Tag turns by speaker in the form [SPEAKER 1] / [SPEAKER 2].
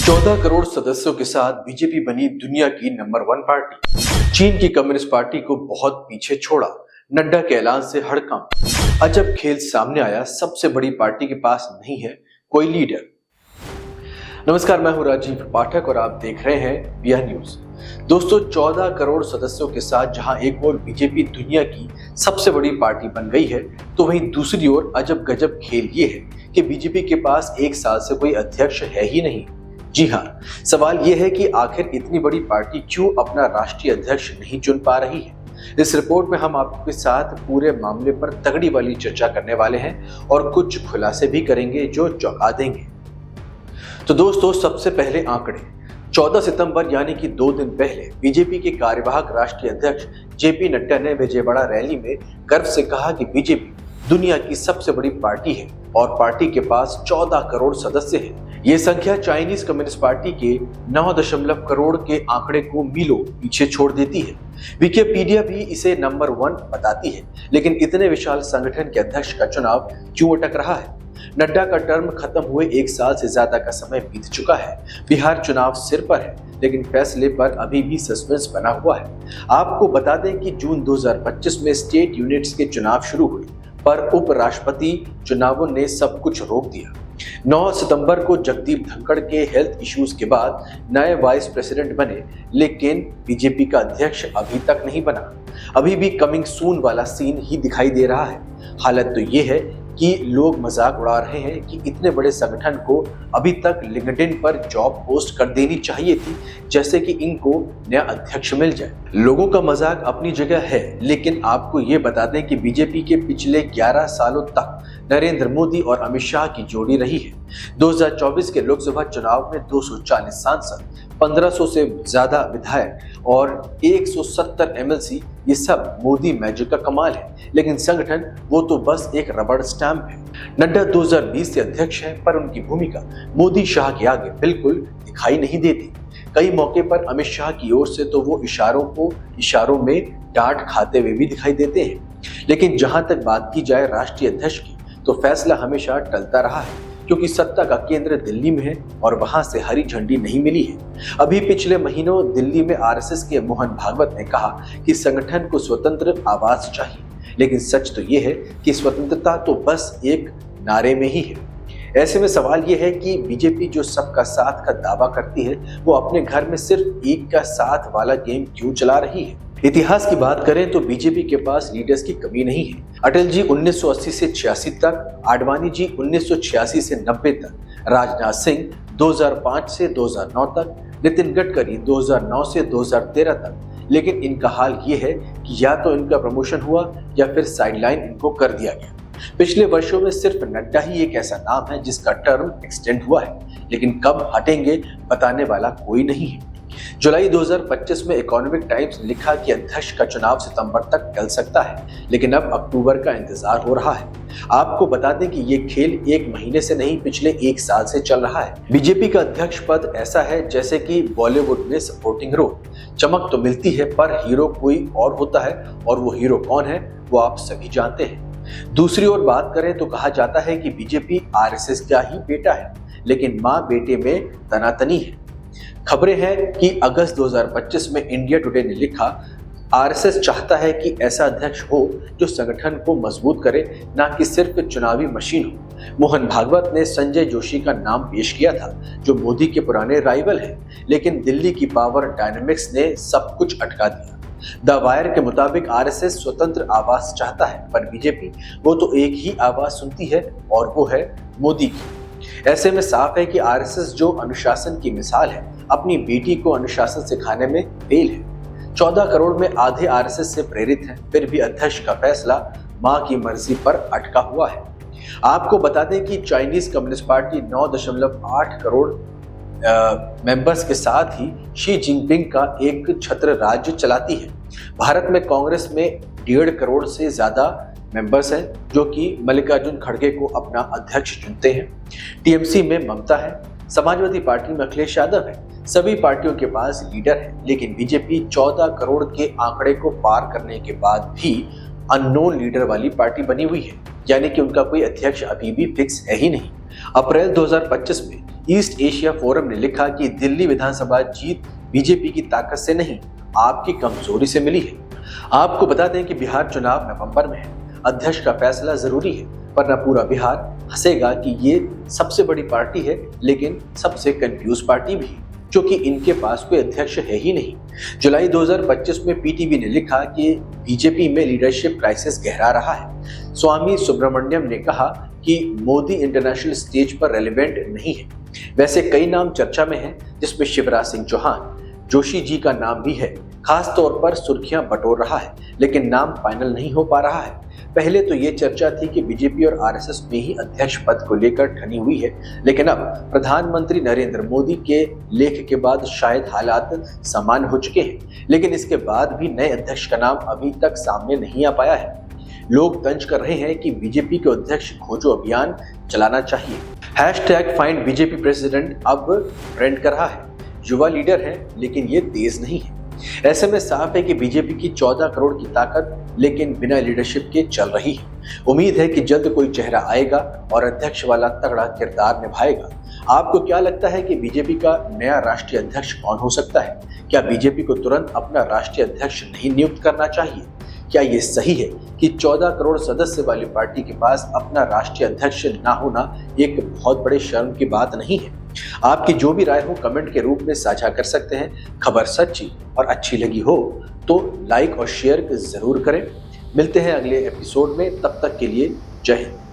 [SPEAKER 1] 14 करोड़ सदस्यों के साथ बीजेपी बनी दुनिया की नंबर 1 पार्टी। चीन की कम्युनिस्ट पार्टी को बहुत पीछे छोड़ा, नड्डा के ऐलान से हड़कंप। अजब खेल सामने आया, सबसे बड़ी पार्टी के पास नहीं है कोई लीडर। नमस्कार, मैं हूं राजीव पाठक और आप देख रहे हैं बीआर न्यूज। दोस्तों, 14 करोड़ सदस्यों के साथ जहां एक ओर बीजेपी दुनिया की सबसे बड़ी पार्टी बन गई है, तो वहीं दूसरी ओर अजब गजब खेल ये है कि बीजेपी के पास एक साल से कोई अध्यक्ष है ही नहीं। जी हाँ, सवाल यह है कि आखिर इतनी बड़ी पार्टी क्यों अपना राष्ट्रीय अध्यक्ष नहीं चुन पा रही है। इस रिपोर्ट में हम आपके साथ पूरे मामले पर तगड़ी वाली चर्चा करने वाले हैं और कुछ खुलासे भी करेंगे जो चौंका देंगे। तो दोस्तों, सबसे पहले आंकड़े। 14 सितंबर यानी कि 2 दिन पहले बीजेपी के कार्यवाहक राष्ट्रीय अध्यक्ष जेपी नड्डा ने विजयवाड़ा रैली में गर्व से कहा कि बीजेपी दुनिया की सबसे बड़ी पार्टी है और पार्टी के पास 14 करोड़ सदस्य हैं। ये संख्या चाइनीज कम्युनिस्ट पार्टी के 9 करोड़ के आंकड़े को मीलों पीछे छोड़ देती है। विकिपीडिया भी इसे नंबर 1 बताती है, लेकिन इतने विशाल संगठन के अध्यक्ष का चुनाव क्यों अटक रहा है? नड्डा का टर्म खत्म हुए 1 साल से ज्यादा का समय बीत चुका है। बिहार चुनाव सिर पर है, लेकिन फैसले पर अभी भी सस्पेंस बना हुआ है। आपको बता दें कि जून 2025 में स्टेट यूनिट्स के चुनाव शुरू हुए, पर उपराष्ट्रपति चुनावों ने सब कुछ रोक दिया। 9 सितंबर को जगदीप धनखड़ के हेल्थ इश्यूज के बाद नए वाइस प्रेसिडेंट बने, लेकिन बीजेपी का अध्यक्ष अभी तक नहीं बना। अभी भी कमिंग सून वाला सीन ही दिखाई दे रहा है। हालत तो ये है कि लोग मजाक उड़ा रहे हैं कि इतने बड़े संगठन को अभी तक लिंक्डइन पर जॉब पोस्ट कर देनी चाहिए थी, जैसे कि इनको नया अध्यक्ष मिल जाए। लोगों का मजाक अपनी जगह है, लेकिन आपको ये बता दें कि बीजेपी के पिछले 11 सालों तक नरेंद्र मोदी और अमित शाह की जोड़ी रही है। 2024 के लोकसभा चुनाव में 240 सांसद, 1500 से ज्यादा विधायक और 170 एमएलसी, ये सब मोदी मैजिक का कमाल है। लेकिन संगठन वो तो बस एक रबड़ स्टैंप है। नड्डा 2020 से अध्यक्ष हैं, पर उनकी भूमिका मोदी शाह के आगे बिल्कुल दिखाई नहीं देती। कई मौके पर अमित शाह की ओर से तो वो इशारों में डांट खाते हुए भी दिखाई देते हैं। लेकिन जहां तक बात की जाए राष्ट्रीय अध्यक्ष की, तो फैसला हमेशा टलता रहा है, क्योंकि सत्ता का केंद्र दिल्ली में है और वहां से हरी झंडी नहीं मिली है। अभी पिछले महीनों दिल्ली में आरएसएस के मोहन भागवत ने कहा कि संगठन को स्वतंत्र आवाज चाहिए, लेकिन सच तो ये है कि स्वतंत्रता तो बस एक नारे में ही है। ऐसे में सवाल ये है कि बीजेपी जो सबका साथ का दावा करती है, वो अपने घर में सिर्फ एक का साथ वाला गेम क्यों चला रही है? इतिहास की बात करें तो बीजेपी के पास लीडर्स की कमी नहीं है। अटल जी 1980 से 86 तक, आडवाणी जी 1986 से 90 तक, राजनाथ सिंह 2005 से 2009 तक, नितिन गडकरी 2009 से 2013 तक। लेकिन इनका हाल ये है कि या तो इनका प्रमोशन हुआ या फिर साइडलाइन इनको कर दिया गया। पिछले वर्षों में सिर्फ नड्डा ही एक ऐसा नाम है जिसका टर्म एक्सटेंड हुआ है, लेकिन कब हटेंगे बताने वाला कोई नहीं है। जुलाई 2025 में इकोनॉमिक टाइम्स ने लिखा कि अध्यक्ष का चुनाव सितंबर तक टल सकता है, लेकिन अब अक्टूबर का इंतजार हो रहा है। आपको बता दें कि ये खेल 1 महीने से नहीं, पिछले 1 साल से चल रहा है। बीजेपी का अध्यक्ष पद ऐसा है जैसे कि बॉलीवुड में सपोर्टिंग रोल। चमक तो मिलती है, पर हीरो कोई और होता है, और वो हीरो कौन है वो आप सभी जानते हैं। दूसरी ओर बात करें तो कहा जाता है कि बीजेपी आरएसएस का ही बेटा है, लेकिन मां बेटे में तनातनी है। खबरें हैं कि अगस्त 2025 में इंडिया टुडे ने लिखा, आरएसएस चाहता है कि ऐसा अध्यक्ष हो जो संगठन को मजबूत करे, ना कि सिर्फ चुनावी मशीन हो। मोहन भागवत ने संजय जोशी का नाम पेश किया था, जो मोदी के पुराने राइवल हैं, लेकिन दिल्ली की पावर डायनेमिक्स ने सब कुछ अटका दिया। द वायर के मुताबिक आरएसएस स्वतंत्र आवाज चाहता है, पर बीजेपी वो तो एक ही आवाज सुनती है और वो है मोदी की। ऐसे में साफ है कि आरएसएस जो अनुशासन की मिसाल है, अपनी बेटी को अनुशासन सिखाने में फेल है। 14 करोड़ में आधे आरएसएस से प्रेरित हैं, फिर भी अध्यक्ष का फैसला मां की मर्जी पर अटका हुआ है। आपको बता दें कि Chinese communist party 9.8 crore members के साथ ही शी जिनपिंग का एक छत्र राज्य चलाती है। भारत में कांग्रेस में 1.5 करोड़ से ज्यादा मेंबर्स हैं, जो कि मल्लिकार्जुन खड़गे को अपना अध्यक्ष चुनते हैं। टीएमसी में ममता है, समाजवादी पार्टी में अखिलेश यादव है। सभी पार्टियों के पास लीडर है, लेकिन बीजेपी 14 करोड़ के आंकड़े को पार करने के बाद भी अननोन लीडर वाली पार्टी बनी हुई है, यानी कि उनका कोई अध्यक्ष अभी भी फिक्स है ही नहीं। अप्रैल 2025 में ईस्ट एशिया फोरम ने लिखा कि दिल्ली विधानसभा जीत बीजेपी की ताकत से नहीं, आपकी कमजोरी से मिली है। आपको बता दें कि बिहार चुनाव नवंबर में है। अध्यक्ष का फैसला जरूरी है, वरना पूरा बिहार हंसेगा कि ये सबसे बड़ी पार्टी है लेकिन सबसे कंफ्यूज पार्टी भी है, क्योंकि इनके पास कोई अध्यक्ष है ही नहीं। जुलाई 2025 में पीटीवी ने लिखा कि बीजेपी में लीडरशिप क्राइसिस गहरा रहा है। स्वामी सुब्रमण्यम ने कहा कि मोदी इंटरनेशनल स्टेज पर रेलेवेंट नहीं है। वैसे कई नाम चर्चा में हैं, जिसमें शिवराज सिंह चौहान, जोशी जी का नाम भी है। खास तौर पर सुर्खियां बटोर रहा है, लेकिन नाम फाइनल नहीं हो पा रहा है। पहले तो ये चर्चा थी कि बीजेपी और आरएसएस में ही अध्यक्ष पद को लेकर ठनी हुई है, लेकिन अब प्रधानमंत्री नरेंद्र मोदी के लेख के बाद शायद हालात सामान्य हो चुके हैं। लेकिन इसके बाद भी नए अध्यक्ष का नाम अभी तक सामने नहीं आ पाया है। लोग तंज कर रहे हैं कि बीजेपी के अध्यक्ष खोजो अभियान चलाना चाहिए। #फाइंड बीजेपी प्रेसिडेंट अब ट्रेंड कर रहा है। युवा लीडर है, लेकिन ये तेज नहीं है। ऐसे में साफ है कि बीजेपी की 14 करोड़ की ताकत लेकिन बिना लीडरशिप के चल रही है। उम्मीद है कि जल्द कोई चेहरा आएगा और अध्यक्ष वाला तगड़ा किरदार निभाएगा। आपको क्या लगता है कि बीजेपी का नया राष्ट्रीय अध्यक्ष कौन हो सकता है? क्या बीजेपी को तुरंत अपना राष्ट्रीय अध्यक्ष नहीं नियुक्त करना चाहिए? क्या ये सही है कि 14 करोड़ सदस्य वाली पार्टी के पास अपना राष्ट्रीय अध्यक्ष ना होना एक बहुत बड़े शर्म की बात नहीं है? आपकी जो भी राय हो कमेंट के रूप में साझा कर सकते हैं। खबर सच्ची और अच्छी लगी हो तो लाइक और शेयर जरूर करें। मिलते हैं अगले एपिसोड में, तब तक के लिए जय हिंद।